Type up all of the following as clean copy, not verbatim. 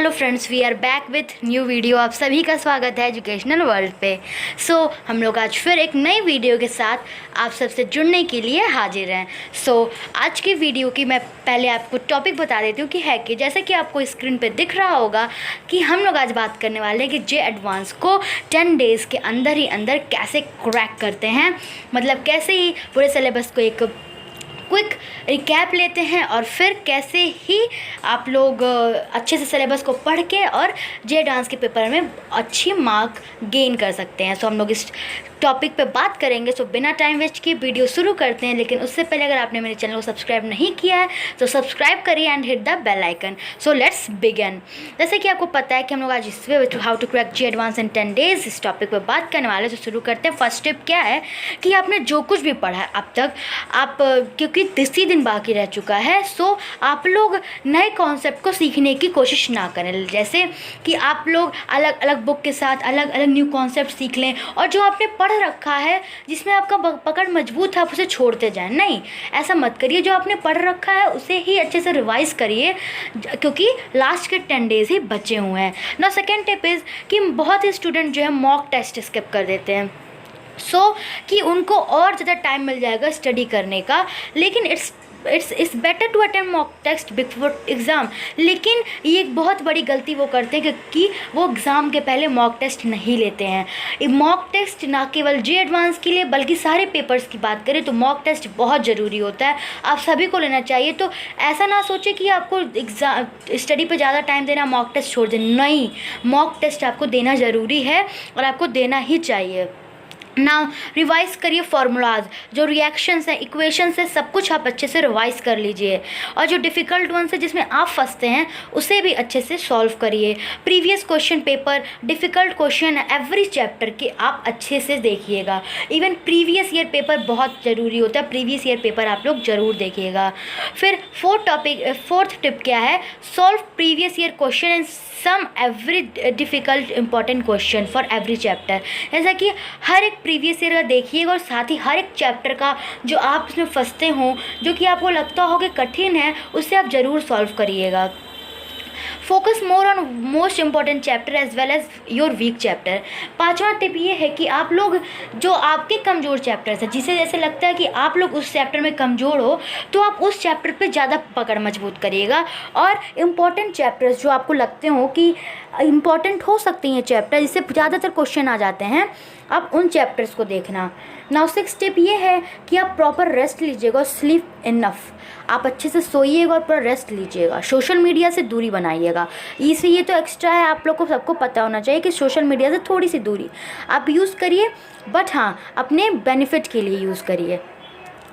Hello friends, we are back with new video. आप सभी का स्वागत है एजुकेशनल वर्ल्ड पे। हम लोग आज फिर एक नई वीडियो के साथ आप सबसे जुड़ने के लिए हाजिर हैं। आज की वीडियो की मैं पहले आपको टॉपिक बता देती हूँ कि जैसे कि आपको स्क्रीन पे दिख रहा होगा कि हम लोग आज बात करने वाले हैं कि जे एडवांस को 10 डेज़ के अंदर ही अंदर कैसे क्रैक करते हैं। मतलब कैसे ही पूरे सिलेबस को एक क्विक रिकैप लेते हैं और फिर कैसे ही आप लोग अच्छे से सिलेबस को पढ़ के और जे एडवांस के पेपर में अच्छी मार्क गेन कर सकते हैं। हम लोग इस टॉपिक पे बात करेंगे। बिना टाइम वेस्ट किए वीडियो शुरू करते हैं। लेकिन उससे पहले अगर आपने मेरे चैनल को सब्सक्राइब नहीं किया है तो सब्सक्राइब करिए and hit the bell icon. Let's begin. जैसे कि आपको पता है कि हम लोग आज इस how to crack JEE advance in 10 days इस टॉपिक पे बात करने वाले। शुरू करते हैं। फर्स्ट स्टेप क्या है कि आपने जो कुछ भी पढ़ा है अब तक, आप क्योंकि 10 दिन बाकी रह चुका है, आप लोग नए कॉन्सेप्ट को सीखने की कोशिश ना करें। जैसे कि आप लोग अलग अलग बुक के साथ अलग अलग न्यू कॉन्सेप्ट सीख लें और जो आपने पढ़ रखा है जिसमें आपका पकड़ मजबूत है आप उसे छोड़ते जाएं। नहीं, ऐसा मत करिए। जो आपने पढ़ रखा है उसे ही अच्छे से रिवाइज करिए क्योंकि लास्ट के 10 डेज ही बचे हुए हैं ना। सेकेंड टिप इज़ कि बहुत ही स्टूडेंट जो है मॉक टेस्ट स्किप कर देते हैं कि उनको और ज़्यादा टाइम मिल जाएगा स्टडी करने का। लेकिन it's better to attempt mock test before exam. लेकिन ये एक बहुत बड़ी गलती वो करते हैं कि वो एग्ज़ाम के पहले मॉक टेस्ट नहीं लेते हैं। मॉक टेस्ट ना केवल जे एडवांस के लिए बल्कि सारे पेपर्स की बात करें तो मॉक टेस्ट बहुत ज़रूरी होता है। आप सभी को लेना चाहिए। तो ऐसा ना सोचें कि आपको एग्ज़ाम स्टडी पे ज़्यादा टाइम देना, मॉक टेस्ट छोड़ दें। नहीं, मॉक टेस्ट आपको देना ज़रूरी है और आपको देना ही चाहिए। नाउ रिवाइज करिए फॉर्मूलाज, जो रिएक्शंस हैं, इक्वेशंस हैं, सब कुछ आप अच्छे से रिवाइज कर लीजिए। और जो डिफ़िकल्ट वंस है जिसमें आप फंसते हैं उसे भी अच्छे से सॉल्व करिए। Previous question paper, difficult question every chapter के आप अच्छे से देखिएगा। इवन प्रीवियस ईयर पेपर बहुत ज़रूरी होता है। प्रीवियस ईयर पेपर आप लोग ज़रूर देखिएगा। फिर फोर्थ टिप क्या है, solve previous year question and some every difficult important question for every chapter. जैसा कि हर एक प्रीवियस ईयर का देखिएगा और साथ ही हर एक चैप्टर का जो आप उसमें फंसते हों, जो कि आपको लगता हो कि कठिन है, उसे आप ज़रूर सॉल्व करिएगा। Focus more on most important chapter as well as your weak chapter. पांचवा टिप ये है कि आप लोग जो आपके कमज़ोर चैप्टर्स हैं, जिसे जैसे लगता है कि आप लोग उस चैप्टर में कमज़ोर हो, तो आप उस चैप्टर पे ज़्यादा पकड़ मजबूत करिएगा। और इम्पॉर्टेंट चैप्टर्स जो आपको लगते हो कि इम्पॉर्टेंट हो सकते हैं चैप्टर, जिससे ज़्यादातर क्वेश्चन आ जाते हैं, आप उन चैप्टर्स को देखना। नाउ 6 टिप ये है कि आप प्रॉपर रेस्ट लीजिएगा और स्लीप इनफ। आप अच्छे से सोइएगा और पूरा रेस्ट लीजिएगा। सोशल मीडिया से दूरी बनाइएगा। इसे ये तो एक्स्ट्रा है, आप लोग को सबको पता होना चाहिए कि सोशल मीडिया से थोड़ी सी दूरी आप यूज़ करिए, बट हाँ अपने बेनिफिट के लिए यूज़ करिए।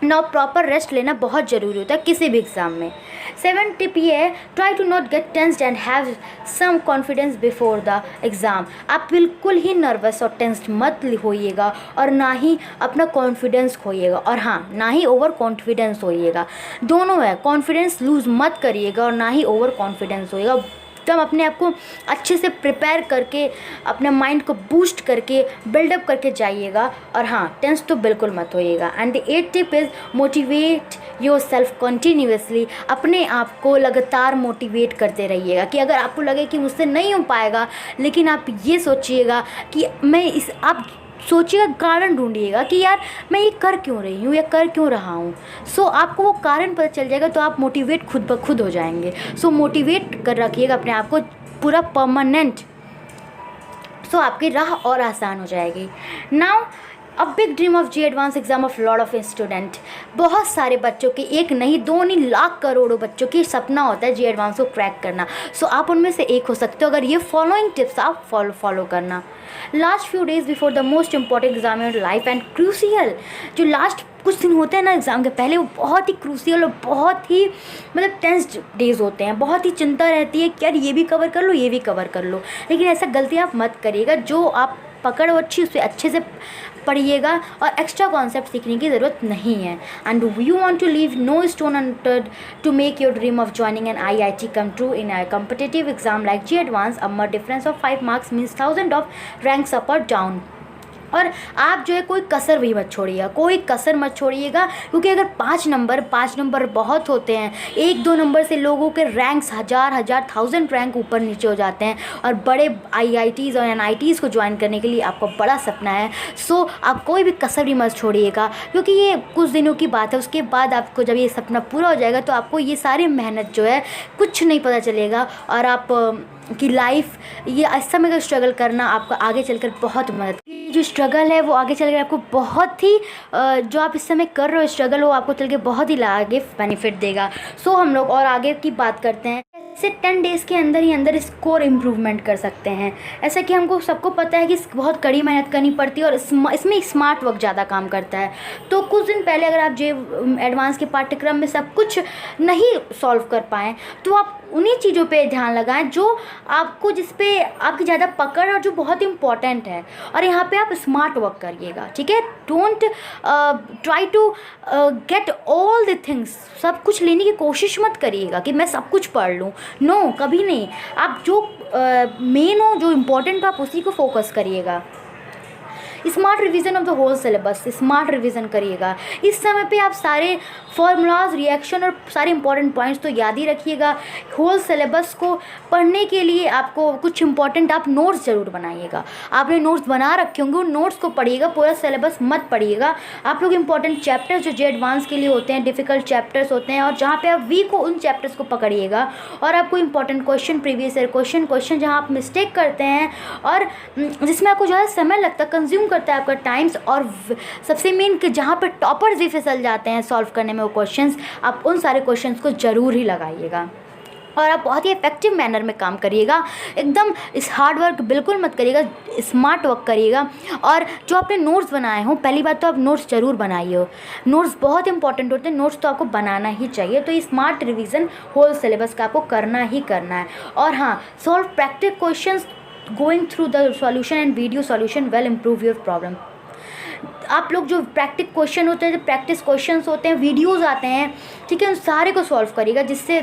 नाउ प्रॉपर रेस्ट लेना बहुत ज़रूरी होता है किसी भी एग्ज़ाम में। 7 टिप ये है, try to not get tensed and have some confidence before the exam. आप बिल्कुल ही नर्वस और टेंस्ड मत होइएगा और ना ही अपना कॉन्फिडेंस खोइएगा, और हाँ ना ही ओवर कॉन्फिडेंस होइएगा। दोनों है, कॉन्फिडेंस लूज़ मत करिएगा और ना ही ओवर कॉन्फिडेंस होइएगा। एकदम अपने आप को अच्छे से प्रिपेयर करके अपने माइंड को बूस्ट करके बिल्डअप करके जाइएगा, और हाँ टेंस तो बिल्कुल मत होइएगा। And the 8th tip is motivate yourself continuously. अपने आप को लगातार मोटिवेट करते रहिएगा कि अगर आपको लगे कि मुझसे नहीं हो पाएगा, लेकिन आप ये सोचिएगा कि आप सोचिएगा, कारण ढूंढिएगा कि यार मैं ये कर क्यों रही हूँ या कर क्यों रहा हूँ। आपको वो कारण पता चल जाएगा तो आप मोटिवेट खुद ब खुद हो जाएंगे। मोटिवेट कर रखिएगा अपने आप को पूरा परमानेंट। आपकी राह और आसान हो जाएगी। Now a big dream of J advance exam of lot of student. बहुत सारे बच्चों की, एक नहीं दो नहीं लाख करोड़ों बच्चों की सपना होता है जे एडवांस को क्रैक करना। आप उनमें से एक हो सकते हो अगर ये फॉलोइंग टिप्स आप फॉलो करना। Last few days before the most important exam in life and crucial. जो लास्ट कुछ दिन होते हैं ना एग्ज़ाम के पहले, वो बहुत ही क्रूशियल और बहुत ही मतलब टेंस्ड डेज होते हैं। बहुत ही चिंता रहती है कि यार ये भी कवर कर लो, ये भी कवर कर लो। लेकिन ऐसा गलती आप मत करिएगा। जो आप पकड़ अच्छी उसे अच्छे से पढ़िएगा और एक्स्ट्रा कॉन्सेप्ट सीखने की ज़रूरत नहीं है। And you want to leave no stone unturned to make your dream of joining an IIT come true in a competitive exam like J Advance. A mere difference of 5 marks means thousands of ranks up or down. और आप जो है कोई कसर भी मत छोड़िएगा, कोई कसर मत छोड़िएगा, क्योंकि अगर 5 नंबर बहुत होते हैं। 1-2 नंबर से लोगों के रैंक्स हज़ार 1000 रैंक ऊपर नीचे हो जाते हैं। और बड़े IITs और NITs को ज्वाइन करने के लिए आपको बड़ा सपना है। सो आप कोई भी कसर भी मत छोड़िएगा, क्योंकि ये कुछ दिनों की बात है। उसके बाद आपको जब ये सपना पूरा हो जाएगा तो आपको ये सारी मेहनत जो है कुछ नहीं पता चलेगा, और आप की लाइफ ये इस समय का स्ट्रगल करना आपको आगे चलकर बहुत मदद, जो स्ट्रगल है वो आगे चल कर आपको बहुत ही जो आप इस समय कर रहे हो स्ट्रगल, वो आपको चल के बहुत ही आगे बेनिफिट देगा। सो हम लोग और आगे की बात करते हैं। ऐसे 10 डेज़ के अंदर ही अंदर स्कोर इम्प्रूवमेंट कर सकते हैं। ऐसा कि हमको सबको पता है कि बहुत कड़ी मेहनत करनी पड़ती है और इसमें स्मार्ट वर्क ज़्यादा काम करता है। तो कुछ दिन पहले अगर आप जे एडवांस के पाठ्यक्रम में सब कुछ नहीं सॉल्व कर पाएँ तो आप उन्हीं चीज़ों पे ध्यान लगाएं जो आपको, जिस पे आपकी ज़्यादा पकड़ और जो बहुत इंपॉर्टेंट है, और यहाँ पे आप स्मार्ट वर्क करिएगा, ठीक है। Don't try to get all the things, सब कुछ लेने की कोशिश मत करिएगा कि मैं सब कुछ पढ़ लूँ। नो, कभी नहीं। आप जो मेन हो, जो इम्पोर्टेंट हो, आप उसी को फोकस करिएगा। Smart revision of the whole syllabus, smart revision करिएगा। इस समय पे आप सारे फॉर्मूलाज, रिएक्शन और सारे इंपॉर्टेंट पॉइंट्स तो याद ही रखिएगा। होल सिलेबस को पढ़ने के लिए आपको कुछ इंपॉर्टेंट आप नोट्स ज़रूर बनाइएगा। आपने नोट्स बना रखे होंगे, उन नोट्स को पढ़िएगा, पूरा सिलेबस मत पढ़िएगा। आप लोग इंपॉर्टेंट चैप्टर्स जो जे एडवांस के लिए होते हैं, डिफ़िकल्ट चैप्टर्स होते हैं, और जहाँ पे आप वीक हो उन चैप्टर्स को पकड़िएगा। और आपको important question, previous year question जहाँ आप मिस्टेक करते हैं और जिसमें आपको ज़्यादा समय लगता है, कंज्यूम करता है आपका टाइम्स, और सबसे मेन कि जहाँ पर टॉपर्स भी फिसल जाते हैं सॉल्व करने में वो क्वेश्चंस, आप उन सारे क्वेश्चंस को ज़रूर ही लगाइएगा। और आप बहुत ही इफेक्टिव मैनर में काम करिएगा। एकदम इस हार्ड वर्क बिल्कुल मत करिएगा, स्मार्ट वर्क करिएगा। और जो आपने नोट्स बनाए हों, पहली बात तो आप नोट्स ज़रूर बनाइए हो। नोट्स बहुत इंपॉर्टेंट होते हैं, नोट्स तो आपको बनाना ही चाहिए। तो ये स्मार्ट रिवीजन होल सिलेबस का आपको करना ही करना है। और हाँ, solve practice questions going through the solution and video solution will improve your problem. आप लोग जो प्रैक्टिस क्वेश्चन होते हैं, जो प्रैक्टिस क्वेश्चंस होते हैं, वीडियोस आते हैं, ठीक है, उन सारे को सॉल्व करिएगा, जिससे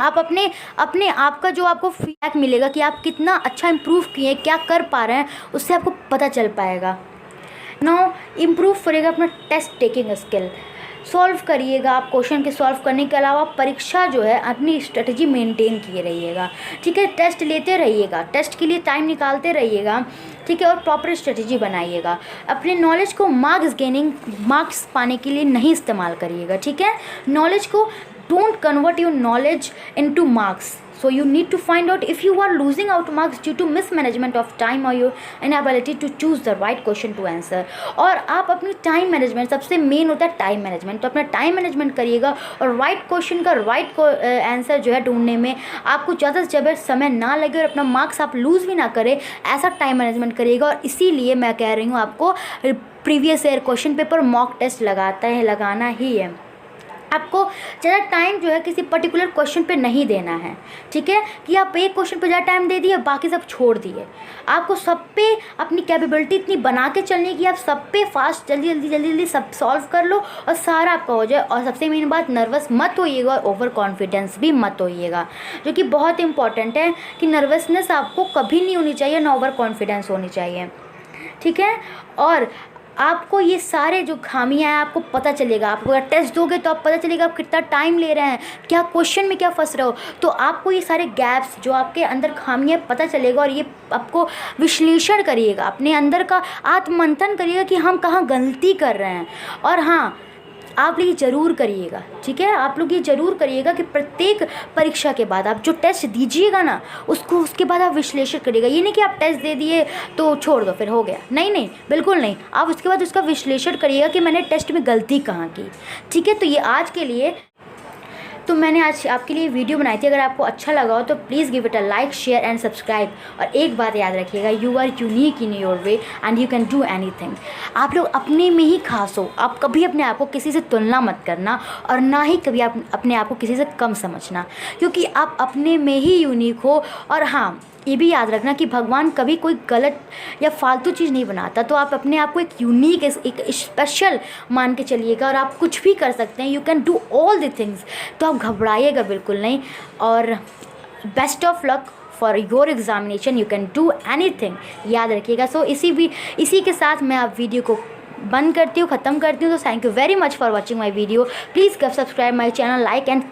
आप अपने आप का जो आपको फीडबैक मिलेगा कि आप कितना अच्छा इम्प्रूव किए, क्या कर पा रहे हैं, उससे आपको पता चल पाएगा। नाउ इम्प्रूव करिएगा अपना टेस्ट टेकिंग स्किल, सॉल्व करिएगा। आप क्वेश्चन के सॉल्व करने के अलावा परीक्षा जो है अपनी स्ट्रेटजी मेंटेन किए रहिएगा, ठीक है। टेस्ट लेते रहिएगा, टेस्ट के लिए टाइम निकालते रहिएगा, ठीक है, और प्रॉपर स्ट्रेटजी बनाइएगा। अपने नॉलेज को मार्क्स पाने के लिए नहीं इस्तेमाल करिएगा, ठीक है। नॉलेज को don't convert your knowledge into marks, so you need to find out if you are losing out marks due to mismanagement of time or your inability to choose the right question to answer। और आप अपनी time management, सबसे main होता है time management, तो अपना time management करिएगा। और राइट क्वेश्चन का राइट आंसर जो है ढूंढने में आपको ज़्यादा से ज़्यादा समय ना लगे और अपना मार्क्स आप लूज़ भी ना करें, ऐसा टाइम मैनेजमेंट करिएगा। और इसीलिए मैं कह रही हूँ आपको previous year question paper mock test लगाना ही है। आपको ज़्यादा टाइम जो है किसी पर्टिकुलर क्वेश्चन पे नहीं देना है, ठीक है, कि आप एक क्वेश्चन पे ज़्यादा टाइम दे दिए, बाकी सब छोड़ दिए। आपको सब पे अपनी कैपेबिलिटी इतनी बना के चलनी है कि आप सब पे फास्ट जल्दी सब सॉल्व कर लो और सारा आपका हो जाए। और सबसे मेन बात, नर्वस मत होइएगा और ओवर कॉन्फिडेंस भी मत होइएगा, जो कि बहुत इंपॉर्टेंट है कि नर्वसनेस आपको कभी नहीं होनी चाहिए, ना ओवर कॉन्फिडेंस होनी चाहिए, ठीक है। और आपको ये सारे जो खामियां हैं आपको पता चलेगा। आप अगर टेस्ट दोगे तो आप पता चलेगा आप कितना टाइम ले रहे हैं, क्या क्वेश्चन में क्या फंस रहे हो, तो आपको ये सारे गैप्स जो आपके अंदर खामियां पता चलेगा। और ये आपको विश्लेषण करिएगा, अपने अंदर का आत्ममंथन करिएगा कि हम कहाँ गलती कर रहे हैं। और हाँ, आप लोग ये ज़रूर करिएगा, ठीक है, आप लोग ये ज़रूर करिएगा कि प्रत्येक परीक्षा के बाद आप जो टेस्ट दीजिएगा ना, उसके बाद आप विश्लेषण करिएगा। ये नहीं कि आप टेस्ट दे दिए तो छोड़ दो फिर हो गया, नहीं, बिल्कुल नहीं। आप उसके बाद उसका विश्लेषण करिएगा कि मैंने टेस्ट में गलती कहाँ की, ठीक है। तो ये आज के लिए तो मैंने आज आपके लिए वीडियो बनाई थी। अगर आपको अच्छा लगा हो तो please give it a like, share and subscribe. और एक बात याद रखिएगा, you are unique in your way and you can do anything. आप लोग अपने में ही खास हो, आप कभी अपने आप को किसी से तुलना मत करना और ना ही कभी आप अपने आप को किसी से कम समझना, क्योंकि आप अपने में ही यूनिक हो। और हाँ, ये भी याद रखना कि भगवान कभी कोई गलत या फालतू चीज़ नहीं बनाता, तो आप अपने आप को एक यूनिक, एक स्पेशल मान के चलिएगा और आप कुछ भी कर सकते हैं। You can do all the things, तो आप घबराइएगा बिल्कुल नहीं। और best of luck for your examination, you can do anything, याद रखिएगा। सो इसी के साथ मैं आप वीडियो को बंद करती हूँ, ख़त्म करती हूँ। तो thank you very much for watching my video. Please subscribe my channel, like and